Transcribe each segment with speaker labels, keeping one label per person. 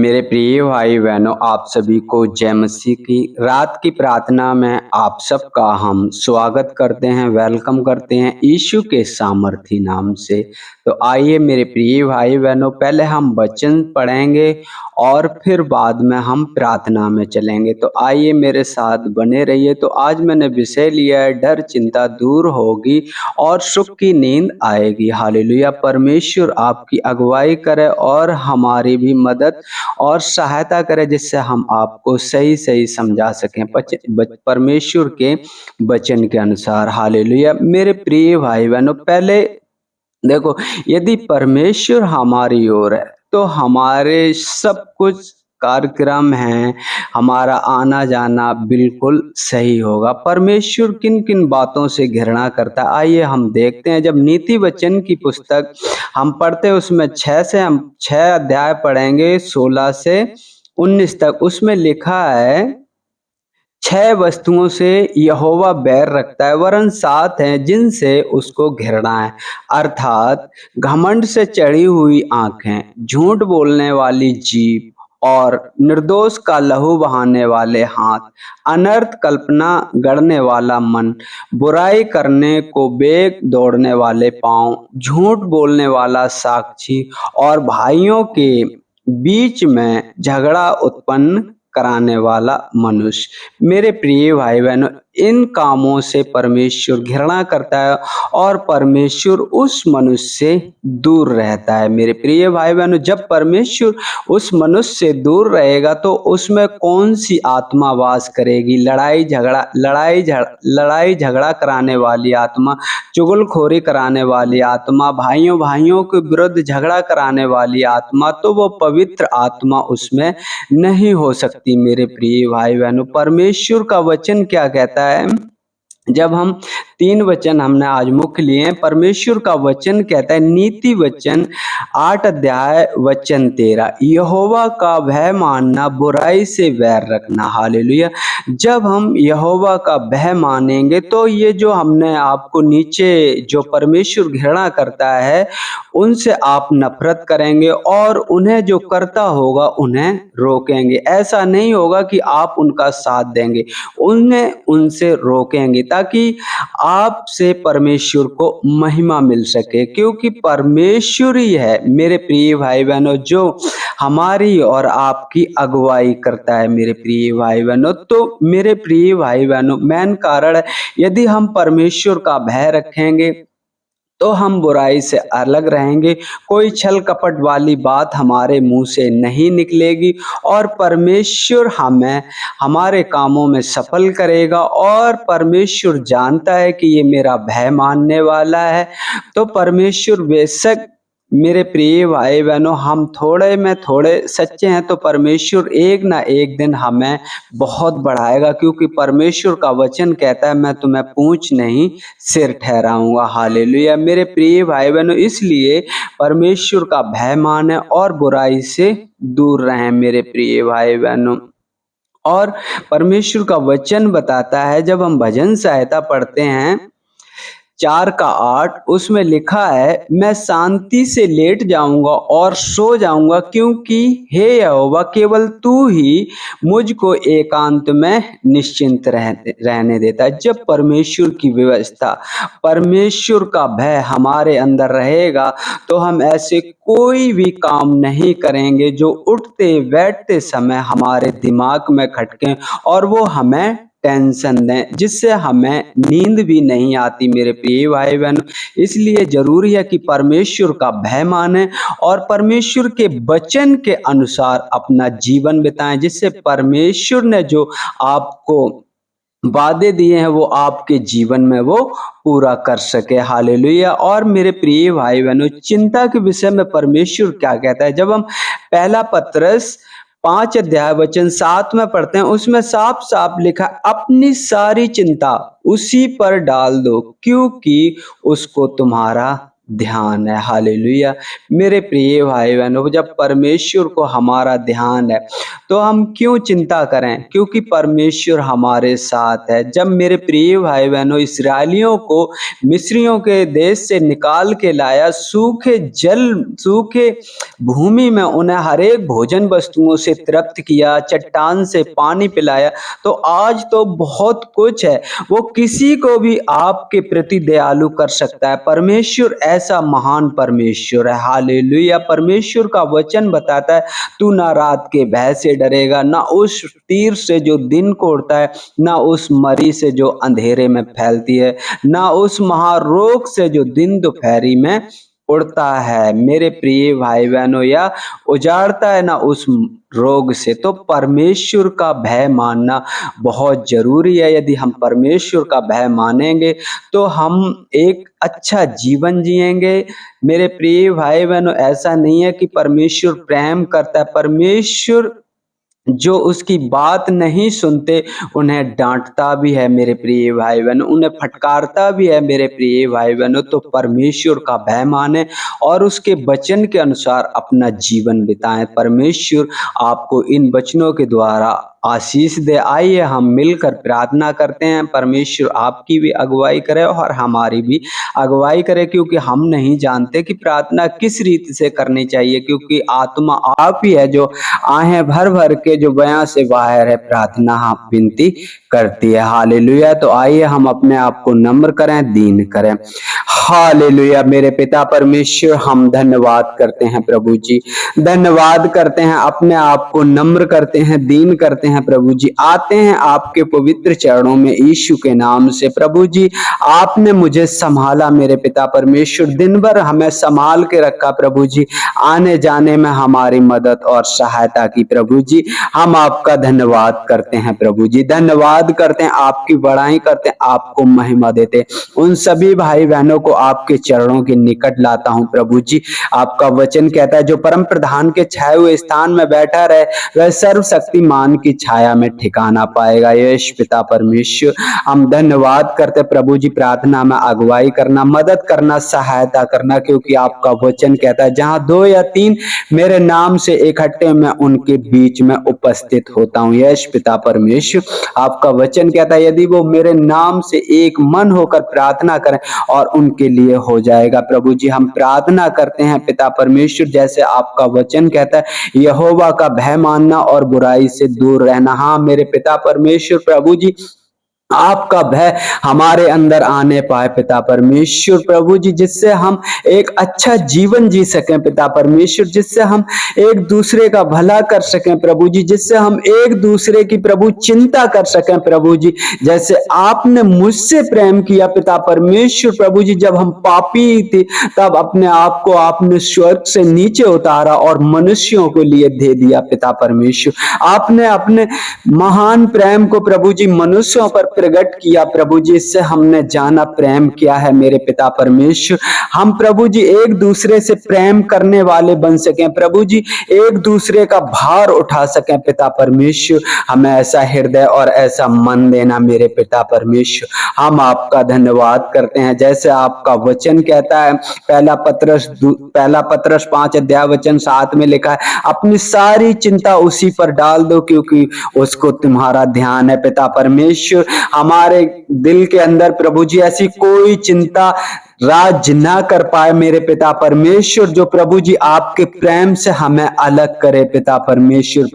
Speaker 1: मेरे प्रिय भाई बहनों, आप सभी को जय मसीह की रात की प्रार्थना में आप सबका हम स्वागत करते हैं, वेलकम करते हैं यीशु के सामर्थी नाम से। तो आइए मेरे प्रिय भाई बहनों, पहले हम वचन पढ़ेंगे और फिर बाद में हम प्रार्थना में चलेंगे। तो आइए मेरे साथ बने रहिए। तो आज मैंने विषय लिया है, डर चिंता दूर होगी और सुख की नींद आएगी। हालेलुया। परमेश्वर आपकी अगुवाई करे और हमारी भी मदद और सहायता करे, जिससे हम आपको सही सही समझा सकें परमेश्वर के वचन के अनुसार। हालेलुया। मेरे प्रिय भाई बहनों, पहले देखो, यदि परमेश्वर हमारी ओर है तो हमारे सब कुछ कार्यक्रम है, हमारा आना जाना बिल्कुल सही होगा। परमेश्वर किन किन बातों से घृणा करता है, आइए हम देखते हैं। जब नीति वचन की पुस्तक हम पढ़ते हैं, उसमें 6 अध्याय पढ़ेंगे, 16 से 19 तक। उसमें लिखा है, 6 वस्तुओं से यहोवा बैर रखता है, वरन 7 हैं जिनसे उसको घृणा है, अर्थात घमंड से चढ़ी हुई आंखें, झूठ बोलने वाली जीभ और निर्दोष का लहू बहाने वाले हाथ, अनर्थ कल्पना गढ़ने वाला मन, बुराई करने को बेग दौड़ने वाले पांव, झूठ बोलने वाला साक्षी और भाइयों के बीच में झगड़ा उत्पन्न कराने वाला मनुष्य। मेरे प्रिय भाई बहनों, इन कामों से परमेश्वर घृणा करता है और परमेश्वर उस मनुष्य से दूर रहता है। मेरे प्रिय भाई बहनों, जब परमेश्वर उस मनुष्य से दूर रहेगा तो उसमें कौन सी आत्मा वास करेगी? लड़ाई झगड़ा कराने वाली आत्मा, चुगलखोरी कराने वाली आत्मा, भाइयों भाइयों के विरुद्ध झगड़ा कराने वाली आत्मा, तो वो पवित्र आत्मा उसमें नहीं हो सकती। मेरे प्रिय भाई बहनों, परमेश्वर का वचन क्या कहता है? जब हम 3 वचन हमने आज मुख्य लिए हैं, परमेश्वर का वचन कहता है, नीति वचन 8 अध्याय वचन 13, यहोवा का भय मानना, बुराई से वैर रखना। हालेलुया। जब हम यहोवा का भय मानेंगे तो ये जो हमने आपको नीचे जो परमेश्वर घृणा करता है उनसे आप नफरत करेंगे और उन्हें जो करता होगा उन्हें रोकेंगे। ऐसा नहीं होगा कि आप उनका साथ देंगे, उन्हें उनसे रोकेंगे ताकि आपसे परमेश्वर को महिमा मिल सके, क्योंकि परमेश्वर ही है मेरे प्रिय भाई बहनों जो हमारी और आपकी अगुवाई करता है। मेरे प्रिय भाई बहनों, तो मेरे प्रिय भाई बहनों, मेन कारण है, यदि हम परमेश्वर का भय रखेंगे तो हम बुराई से अलग रहेंगे, कोई छल कपट वाली बात हमारे मुंह से नहीं निकलेगी और परमेश्वर हमें हमारे कामों में सफल करेगा। और परमेश्वर जानता है कि ये मेरा भय मानने वाला है, तो परमेश्वर बेशक मेरे प्रिय भाई बहनों, हम थोड़े में थोड़े सच्चे हैं तो परमेश्वर एक ना एक दिन हमें बहुत बढ़ाएगा, क्योंकि परमेश्वर का वचन कहता है, मैं तुम्हें पूंछ नहीं सिर ठहराऊंगा। हालेलुया। मेरे प्रिय भाई बहनों, इसलिए परमेश्वर का भय माने और बुराई से दूर रहें। मेरे प्रिय भाई बहनों, और परमेश्वर का वचन बताता है, जब हम भजन सहायता पढ़ते हैं 4:8, उसमें लिखा है, मैं शांति से लेट जाऊंगा और सो जाऊंगा, क्योंकि हे यहोवा केवल तू ही मुझको एकांत में निश्चिंत रहने देता है। जब परमेश्वर की व्यवस्था, परमेश्वर का भय हमारे अंदर रहेगा तो हम ऐसे कोई भी काम नहीं करेंगे जो उठते बैठते समय हमारे दिमाग में खटके और वो हमें टेंशन दें, जिससे हमें नींद भी नहीं आती। मेरे प्रिय भाई बहन, इसलिए जरूरी है कि परमेश्वर का भय माने और परमेश्वर के वचन के अनुसार अपना जीवन बिताएं, जिससे परमेश्वर ने जो आपको वादे दिए हैं वो आपके जीवन में वो पूरा कर सके। हालेलुया। और मेरे प्रिय भाई बहनों, चिंता के विषय में परमेश्वर क्या कहता है? जब हम पहला पत्रस 5 अध्याय वचन 7 में पढ़ते हैं, उसमें साफ साफ लिखा, अपनी सारी चिंता उसी पर डाल दो, क्योंकि उसको तुम्हारा ध्यान है। हालेलुया। मेरे प्रिय भाई बहनों, जब परमेश्वर को हमारा ध्यान है तो हम क्यों चिंता करें, क्योंकि परमेश्वर हमारे साथ है। जब मेरे प्रिय भाई बहनों इस्राएलियों को मिस्रियों के देश से निकाल के लाया, सूखे भूमि में उन्हें हर एक भोजन वस्तुओं से तृप्त किया, चट्टान से पानी पिलाया, तो आज तो बहुत कुछ है। वो किसी को भी आपके प्रति दयालु कर सकता है। परमेश्वर ऐसा महान परमेश्वर है। हालेलुया। परमेश्वर का वचन बताता है, तू ना रात के भय से डरेगा, ना उस तीर से जो दिन को उड़ता है, ना उस मरी से जो अंधेरे में फैलती है, ना उस महारोग से जो दिन दोपहरी में उड़ता है। मेरे प्रिय भाई बहनों, या उजाड़ता है ना उस रोग से। तो परमेश्वर का भय मानना बहुत जरूरी है। यदि हम परमेश्वर का भय मानेंगे तो हम एक अच्छा जीवन जिएंगे। मेरे प्रिय भाई बहनों, ऐसा नहीं है कि परमेश्वर प्रेम करता है, परमेश्वर जो उसकी बात नहीं सुनते उन्हें डांटता भी है। मेरे प्रिय भाई बहनों, उन्हें फटकारता भी है। मेरे प्रिय भाई बहनों, तो परमेश्वर का भय माने और उसके वचन के अनुसार अपना जीवन बिताएं। परमेश्वर आपको इन वचनों के द्वारा आशीष दे। आइए हम मिलकर प्रार्थना करते हैं। परमेश्वर आपकी भी अगुवाई करे और हमारी भी अगुवाई करे, क्योंकि हम नहीं जानते कि प्रार्थना किस रीति से करनी चाहिए, क्योंकि आत्मा आप ही है जो आहें भर भर के जो बयां से बाहर है प्रार्थना विनती करती है। हालेलुया। तो आइए हम अपने आप को नम्र करें, दीन करें। हालेलुया। मेरे पिता परमेश्वर, हम धन्यवाद करते हैं प्रभु जी, धन्यवाद करते हैं, अपने आप को नम्र करते हैं, दीन करते हैं प्रभु जी। आते हैं आपके पवित्र चरणों में यीशु के नाम से। प्रभु जी, आपने मुझे संभाला मेरे पिता परमेश्वर, दिन भर हमें संभाल के रखा प्रभु जी, आने जाने में हमारी मदद और सहायता की प्रभु जी। हम आपका धन्यवाद करते हैं प्रभु जी, धन्यवाद करते हैं, आपकी बड़ाई करते हैं, आपको महिमा देते हैं। उन सभी भाई बहनों को आपके चरणों के निकट लाता हूं प्रभु जी। आपका वचन कहता है, जो परम प्रधान के छाए हुए स्थान में बैठा रहे वह सर्वशक्तिमान की छाया में ठिकाना पाएगा। यश पिता परमेश्वर, हम धन्यवाद करते प्रभु जी, प्रार्थना में अगुवाई करना, मदद करना, सहायता करना, क्योंकि आपका वचन कहता है, जहां 2 या 3 मेरे नाम से इकट्ठे मैं उनके बीच में उपस्थित होता हूं। यश पिता परमेश्वर, आपका वचन कहता है, यदि वो मेरे नाम से एक मन होकर प्रार्थना करें और उनके लिए हो जाएगा। प्रभु जी, हम प्रार्थना करते हैं पिता परमेश्वर, जैसे आपका वचन कहता है, यहोवा का भय मानना और बुराई से दूर रहना। हाँ मेरे पिता परमेश्वर, प्रभु जी, आपका भय हमारे अंदर आने पाए पिता परमेश्वर प्रभु जी, जिससे हम एक अच्छा जीवन जी सकें पिता परमेश्वर, जिससे हम एक दूसरे का भला कर सकें प्रभु जी, जिससे हम एक दूसरे की प्रभु चिंता कर सकें प्रभु जी, जैसे आपने मुझसे प्रेम किया पिता परमेश्वर प्रभु जी। जब हम पापी थे तब अपने आप को आपने स्वर्ग से नीचे उतारा और मनुष्यों के लिए दे दिया पिता परमेश्वर। आपने अपने महान प्रेम को प्रभु जी मनुष्यों पर प्रकट किया प्रभु जी, इससे हमने जाना प्रेम क्या है मेरे पिता परमेश्वर। हम प्रभु जी एक दूसरे से प्रेम करने वाले बन सकें प्रभु जी, एक दूसरे का भार उठा सकें पिता परमेश्वर। हमें ऐसा हृदय और ऐसा मन देना मेरे पिता परमेश्वर। हम आपका धन्यवाद करते हैं, जैसे आपका वचन कहता है, पहला पत्रस 5 अध्याय वचन 7 में लिखा है, अपनी सारी चिंता उसी पर डाल दो क्योंकि उसको तुम्हारा ध्यान है पिता परमेश्वर। हमारे दिल के अंदर प्रभु जी ऐसी कोई चिंता राज ना कर पाए मेरे पिता परमेश्वर, जो प्रभु जी आपके प्रेम से हमें अलग करे पिता परमेश्वर।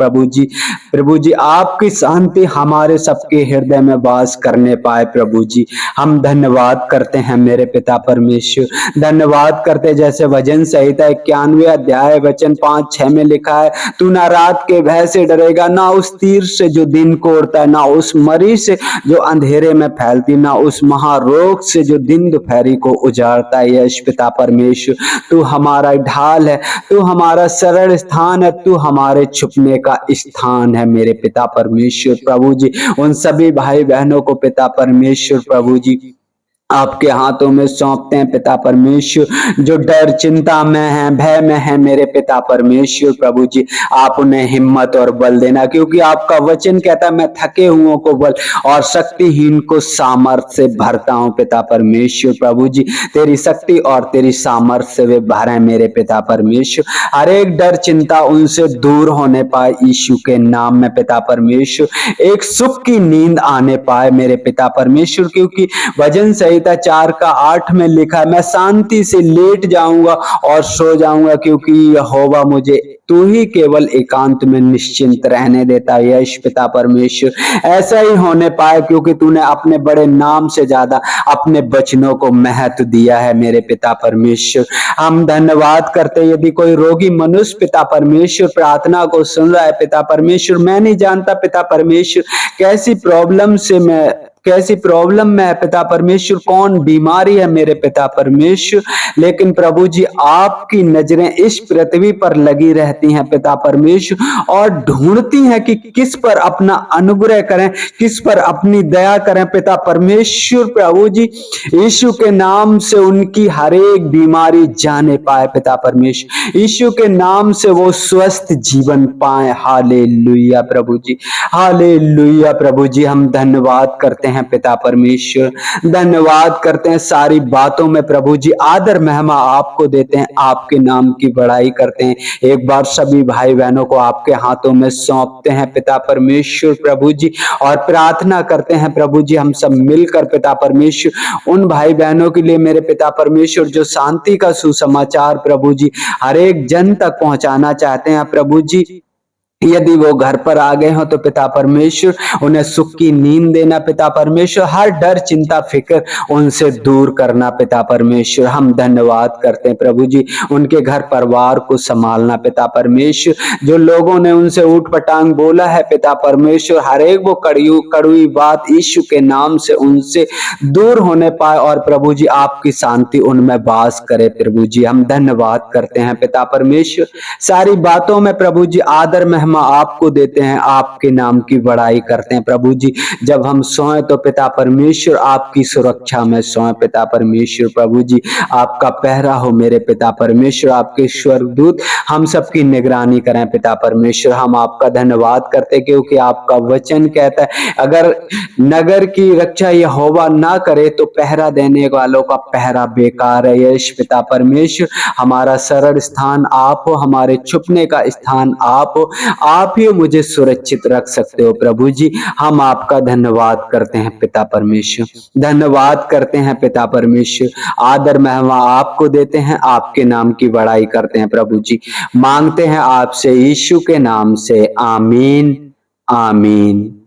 Speaker 1: प्रभु जी आपकी शांति हमारे सबके हृदय में वास करने पाए प्रभु जी। हम धन्यवाद करते हैं मेरे पिता परमेश्वर, धन्यवाद करते, जैसे भजन संहिता 91 अध्याय वचन 5-6 में लिखा है, तू ना रात के भय से डरेगा, ना उस तीर से जो दिन को उड़ता है, ना उस मरी से जो अंधेरे में फैलती, ना उस महारोग से जो दिन दोपहरी को उजाड़ता है। यश पिता परमेश्वर, तू हमारा ढाल है, तू हमारा सरल स्थान है, तू हमारे छुपने का स्थान है मेरे पिता परमेश्वर प्रभु जी। उन सभी भाई बहनों को पिता परमेश्वर प्रभु जी आपके हाथों में सौंपते हैं पिता परमेश्वर। जो डर चिंता में है, भय में है मेरे पिता परमेश्वर प्रभु जी, आप उन्हें हिम्मत और बल देना, क्योंकि आपका वचन कहता है मैं थके हुओं को बल और शक्तिहीन को सामर्थ्य से भरता हूँ पिता परमेश्वर प्रभु जी। तेरी शक्ति और तेरी सामर्थ्य से वे भरे मेरे पिता परमेश्वर। हर एक डर चिंता उनसे दूर होने पाए यीशु के नाम में पिता परमेश्वर। एक सुख की नींद आने पाए मेरे पिता परमेश्वर, क्योंकि भजन संहिता 4:8 में लिखा है, मैं शांति से लेट जाऊंगा और सो जाऊंगा, क्योंकि यहोवा मुझे तू ही केवल एकांत में निश्चिंत रहने देता है। यश पिता परमेश्वर ऐसा ही होने पाए, क्योंकि तूने अपने बड़े नाम से ज्यादा अपने वचनों को महत्व दिया है मेरे पिता परमेश्वर। हम धन्यवाद करते हैं। यदि कोई रोगी मनुष्य पिता परमेश्वर प्रार्थना को सुन रहा है पिता परमेश्वर, मैं नहीं जानता पिता परमेश्वर कैसी प्रॉब्लम में है पिता परमेश्वर, कौन बीमारी है मेरे पिता परमेश्वर, लेकिन प्रभु जी आपकी नजरें इस पृथ्वी पर लगी रहती हैं पिता परमेश्वर और ढूंढती हैं कि किस पर अपना अनुग्रह करें, किस पर अपनी दया करें पिता परमेश्वर प्रभु जी। यीशु के नाम से उनकी हर एक बीमारी जाने पाए पिता परमेश्वर, यीशु के नाम से वो स्वस्थ जीवन पाए। हालेलुया प्रभु जी, हालेलुया प्रभु जी। हम धन्यवाद करते हैं पिता परमेश्वर, धन्यवाद करते हैं। सारी बातों में प्रभु जी आदर महिमा आपको देते हैं, आपके नाम की बड़ाई करते हैं। एक बार सभी भाई बहनों को आपके हाथों में सौंपते हैं पिता परमेश्वर प्रभु जी, और प्रार्थना करते हैं प्रभु जी हम सब मिलकर पिता परमेश्वर उन भाई बहनों के लिए मेरे पिता परमेश्वर जो शांति का सुसमाचार प्रभु जी हर एक जन तक पहुंचाना चाहते हैं प्रभु जी। यदि वो घर पर आ गए हो तो पिता परमेश्वर उन्हें सुख की नींद देना पिता परमेश्वर, हर डर चिंता फिक्र उनसे दूर करना पिता परमेश्वर। हम धन्यवाद करते हैं प्रभु जी उनके घर परिवार को संभालना पिता परमेश्वर। जो लोगों ने उनसे ऊट पटांग बोला है पिता परमेश्वर, हर एक वो कड़वी बात यीशु के नाम से उनसे दूर होने पाए और प्रभु जी आपकी शांति उनमें वास करे प्रभु जी। हम धन्यवाद करते हैं पिता परमेश्वर। सारी बातों में प्रभु जी आदर में आपको देते हैं, आपके नाम की बड़ाई करते हैं प्रभु जी। जब हम सोएं तो पिता परमेश्वर आपकी सुरक्षा में सोएं पिता परमेश्वर प्रभु जी। आपका पहरा हो मेरे पिता परमेश्वर, आपके स्वर्गदूत हम सबकी निगरानी करें पिता परमेश्वर। हम आपका धन्यवाद करते हैं क्योंकि आपका वचन कहता है अगर नगर की रक्षा यहोवा ना करे तो पहरा देने वालों का पहरा बेकार है। यश पिता परमेश्वर हमारा शरण स्थान आप हो, हमारे छुपने का स्थान आप हो, आप ही मुझे सुरक्षित रख सकते हो प्रभु जी। हम आपका धन्यवाद करते हैं पिता परमेश्वर, धन्यवाद करते हैं पिता परमेश्वर। आदर महिमा आपको देते हैं, आपके नाम की बड़ाई करते हैं प्रभु जी। मांगते हैं आपसे यीशु के नाम से, आमीन आमीन।